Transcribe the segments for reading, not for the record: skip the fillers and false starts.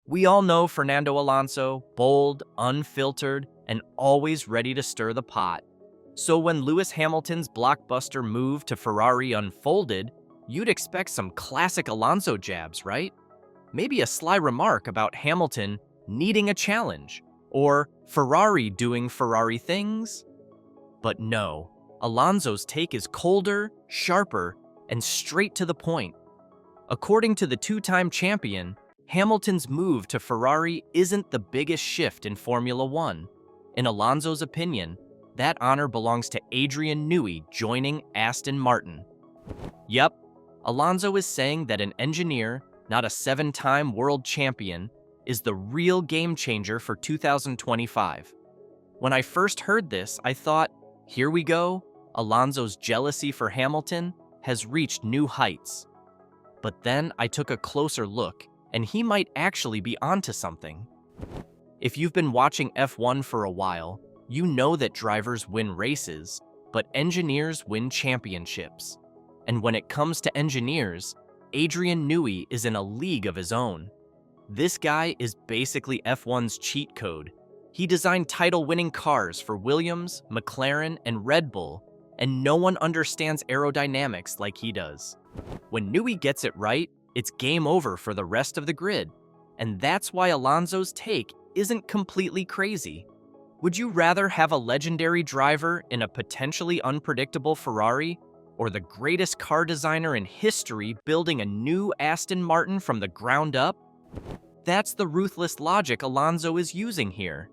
We all know Fernando Alonso, bold, unfiltered, and always ready to stir the pot. So when Lewis Hamilton's blockbuster move to Ferrari unfolded, you'd expect some classic Alonso jabs, right? Maybe a sly remark about Hamilton needing a challenge, or Ferrari doing Ferrari things. But no, Alonso's take is colder, sharper, and straight to the point. According to the two-time champion, Hamilton's move to Ferrari isn't the biggest shift in Formula One. In Alonso's opinion, that honor belongs to Adrian Newey joining Aston Martin. Yep, Alonso is saying that an engineer, not a seven-time world champion, is the real game changer for 2025. When I first heard this, I thought, here we go, Alonso's jealousy for Hamilton has reached new heights. But then I took a closer look, and he might actually be onto something. If you've been watching F1 for a while, you know that drivers win races, but engineers win championships. And when it comes to engineers, Adrian Newey is in a league of his own. This guy is basically F1's cheat code. He designed title-winning cars for Williams, McLaren, and Red Bull, and no one understands aerodynamics like he does. When Newey gets it right, it's game over for the rest of the grid, and that's why Alonso's take isn't completely crazy. Would you rather have a legendary driver in a potentially unpredictable Ferrari, or the greatest car designer in history building a new Aston Martin from the ground up? That's the ruthless logic Alonso is using here.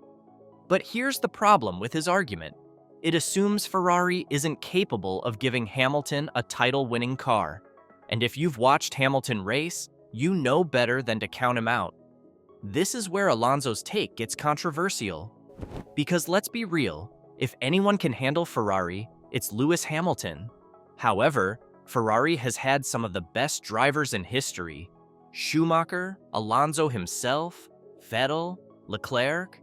But here's the problem with his argument. It assumes Ferrari isn't capable of giving Hamilton a title-winning car. And if you've watched Hamilton race, you know better than to count him out. This is where Alonso's take gets controversial. Because let's be real, if anyone can handle Ferrari, it's Lewis Hamilton. However, Ferrari has had some of the best drivers in history. Schumacher, Alonso himself, Vettel, Leclerc.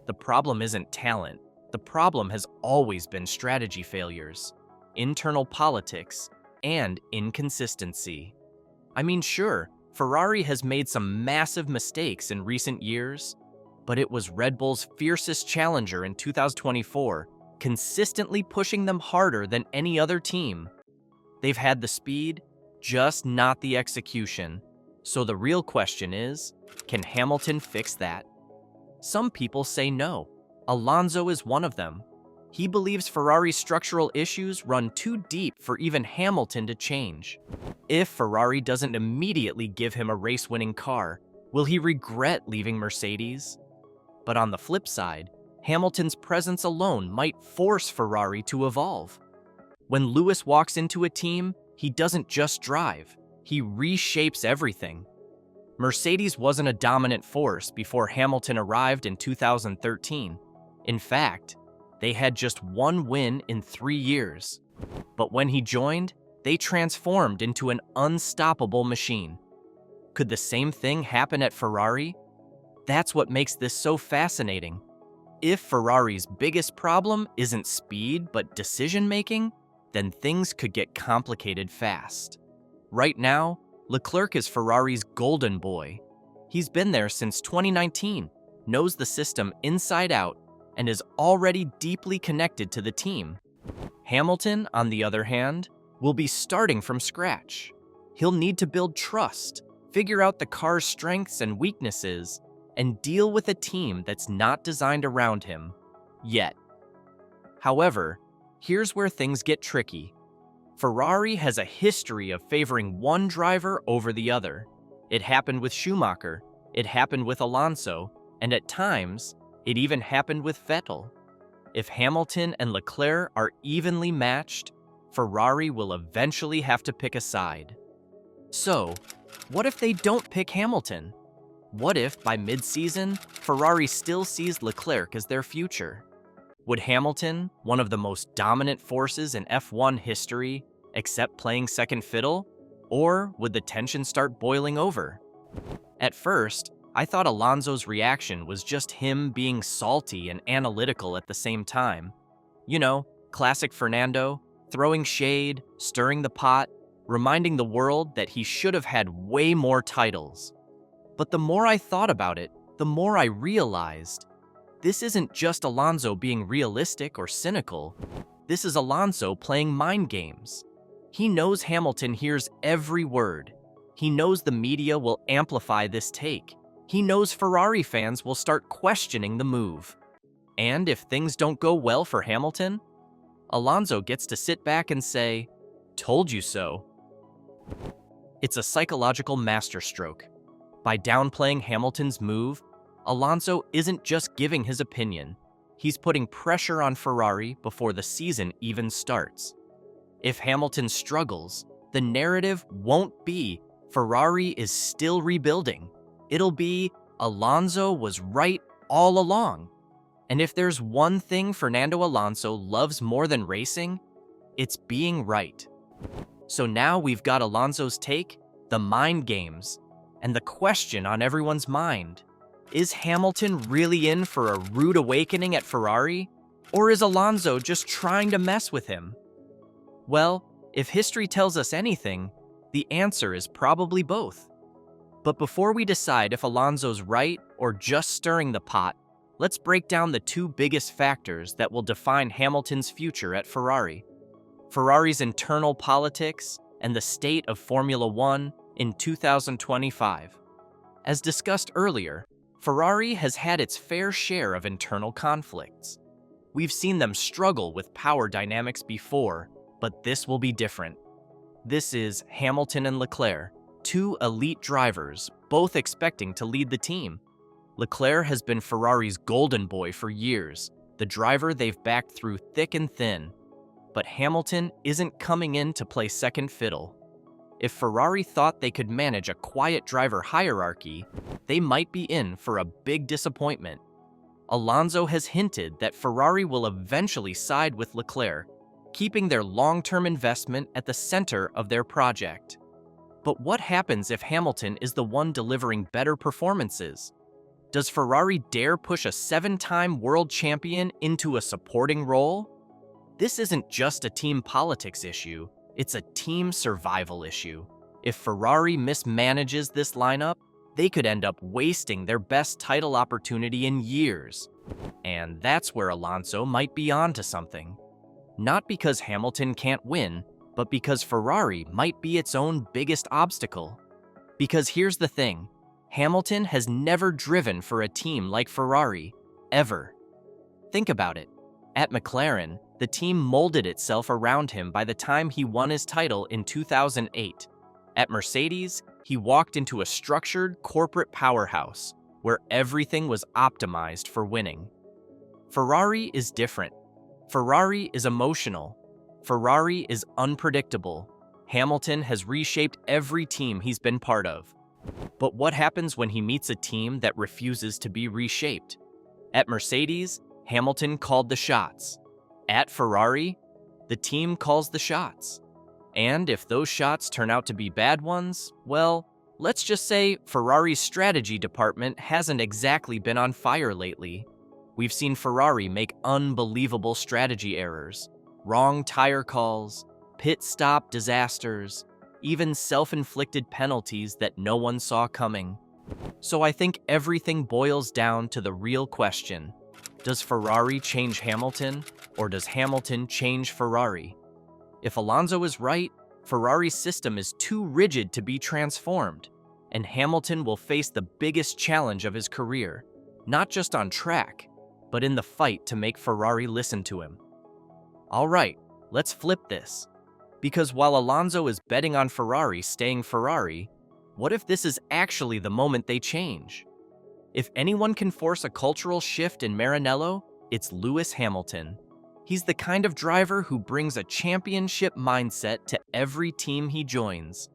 The problem isn't talent. The problem has always been strategy failures, internal politics, and inconsistency. I mean, sure, Ferrari has made some massive mistakes in recent years, but it was Red Bull's fiercest challenger in 2024, consistently pushing them harder than any other team. They've had the speed, just not the execution. So the real question is, can Hamilton fix that? Some people say no. Alonso is one of them. He believes Ferrari's structural issues run too deep for even Hamilton to change. If Ferrari doesn't immediately give him a race-winning car, will he regret leaving Mercedes? But on the flip side, Hamilton's presence alone might force Ferrari to evolve. When Lewis walks into a team, he doesn't just drive, he reshapes everything. Mercedes wasn't a dominant force before Hamilton arrived in 2013. In fact, they had just one win in 3 years. But when he joined, they transformed into an unstoppable machine. Could the same thing happen at Ferrari? That's what makes this so fascinating. If Ferrari's biggest problem isn't speed but decision-making, then things could get complicated fast. Right now, Leclerc is Ferrari's golden boy. He's been there since 2019, knows the system inside out, and is already deeply connected to the team. Hamilton, on the other hand, will be starting from scratch. He'll need to build trust, figure out the car's strengths and weaknesses, and deal with a team that's not designed around him, yet. However, here's where things get tricky. Ferrari has a history of favoring one driver over the other. It happened with Schumacher, it happened with Alonso, and at times, it even happened with Vettel. If Hamilton and Leclerc are evenly matched, Ferrari will eventually have to pick a side. So, what if they don't pick Hamilton? What if, by mid-season, Ferrari still sees Leclerc as their future? Would Hamilton, one of the most dominant forces in F1 history, accept playing second fiddle? Or would the tension start boiling over? At first, I thought Alonso's reaction was just him being salty and analytical at the same time. You know, classic Fernando, throwing shade, stirring the pot, reminding the world that he should have had way more titles. But the more I thought about it, the more I realized this isn't just Alonso being realistic or cynical. This is Alonso playing mind games. He knows Hamilton hears every word. He knows the media will amplify this take. He knows Ferrari fans will start questioning the move. And if things don't go well for Hamilton, Alonso gets to sit back and say, "Told you so." It's a psychological masterstroke. By downplaying Hamilton's move, Alonso isn't just giving his opinion. He's putting pressure on Ferrari before the season even starts. If Hamilton struggles, the narrative won't be Ferrari is still rebuilding. It'll be Alonso was right all along. And if there's one thing Fernando Alonso loves more than racing, it's being right. So now we've got Alonso's take, the mind games, and the question on everyone's mind. Is Hamilton really in for a rude awakening at Ferrari? Or is Alonso just trying to mess with him? Well, if history tells us anything, the answer is probably both. But before we decide if Alonso's right or just stirring the pot, let's break down the two biggest factors that will define Hamilton's future at Ferrari. Ferrari's internal politics and the state of Formula One in 2025. As discussed earlier, Ferrari has had its fair share of internal conflicts. We've seen them struggle with power dynamics before, but this will be different. This is Hamilton and Leclerc, two elite drivers, both expecting to lead the team. Leclerc has been Ferrari's golden boy for years, the driver they've backed through thick and thin. But Hamilton isn't coming in to play second fiddle. If Ferrari thought they could manage a quiet driver hierarchy, they might be in for a big disappointment. Alonso has hinted that Ferrari will eventually side with Leclerc, keeping their long-term investment at the center of their project. But what happens if Hamilton is the one delivering better performances? Does Ferrari dare push a 7-time world champion into a supporting role? This isn't just a team politics issue, it's a team survival issue. If Ferrari mismanages this lineup, they could end up wasting their best title opportunity in years. And that's where Alonso might be onto something. Not because Hamilton can't win, but because Ferrari might be its own biggest obstacle. Because here's the thing, Hamilton has never driven for a team like Ferrari, ever. Think about it. At McLaren, the team molded itself around him by the time he won his title in 2008. At Mercedes, he walked into a structured corporate powerhouse where everything was optimized for winning. Ferrari is different. Ferrari is emotional. Ferrari is unpredictable. Hamilton has reshaped every team he's been part of. But what happens when he meets a team that refuses to be reshaped? At Mercedes, Hamilton called the shots. At Ferrari, the team calls the shots. And if those shots turn out to be bad ones, well, let's just say Ferrari's strategy department hasn't exactly been on fire lately. We've seen Ferrari make unbelievable strategy errors, wrong tire calls, pit stop disasters, even self-inflicted penalties that no one saw coming. So I think everything boils down to the real question. Does Ferrari change Hamilton, or does Hamilton change Ferrari? If Alonso is right, Ferrari's system is too rigid to be transformed, and Hamilton will face the biggest challenge of his career, not just on track, but in the fight to make Ferrari listen to him. All right, let's flip this. Because while Alonso is betting on Ferrari staying Ferrari, what if this is actually the moment they change? If anyone can force a cultural shift in Maranello, it's Lewis Hamilton. He's the kind of driver who brings a championship mindset to every team he joins.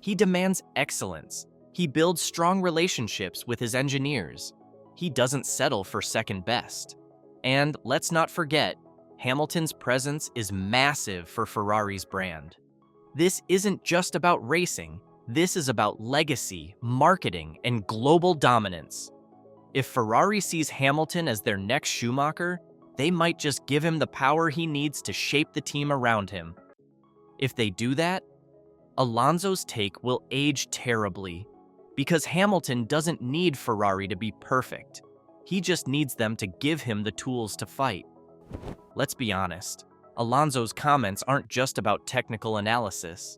He demands excellence. He builds strong relationships with his engineers. He doesn't settle for second best. And let's not forget, Hamilton's presence is massive for Ferrari's brand. This isn't just about racing. This is about legacy, marketing, and global dominance. If Ferrari sees Hamilton as their next Schumacher, they might just give him the power he needs to shape the team around him. If they do that, Alonso's take will age terribly. Because Hamilton doesn't need Ferrari to be perfect. He just needs them to give him the tools to fight. Let's be honest, Alonso's comments aren't just about technical analysis.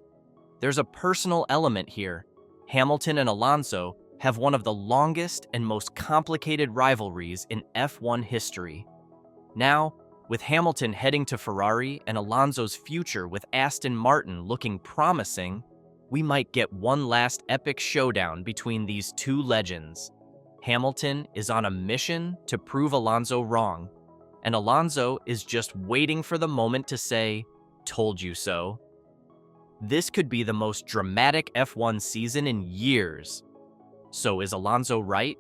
There's a personal element here. Hamilton and Alonso have one of the longest and most complicated rivalries in F1 history. Now, with Hamilton heading to Ferrari and Alonso's future with Aston Martin looking promising, we might get one last epic showdown between these two legends. Hamilton is on a mission to prove Alonso wrong, and Alonso is just waiting for the moment to say, "Told you so." This could be the most dramatic F1 season in years. So is Alonso right?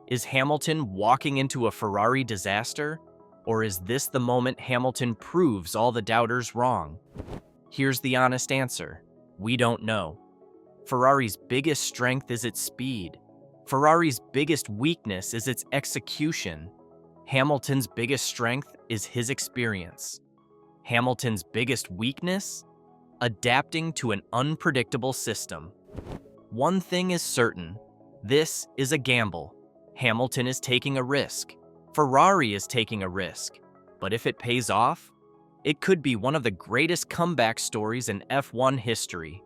Is Hamilton walking into a Ferrari disaster? Or is this the moment Hamilton proves all the doubters wrong? Here's the honest answer. We don't know. Ferrari's biggest strength is its speed. Ferrari's biggest weakness is its execution. Hamilton's biggest strength is his experience. Hamilton's biggest weakness? Adapting to an unpredictable system. One thing is certain. This is a gamble. Hamilton is taking a risk. Ferrari is taking a risk. But if it pays off, it could be one of the greatest comeback stories in F1 history.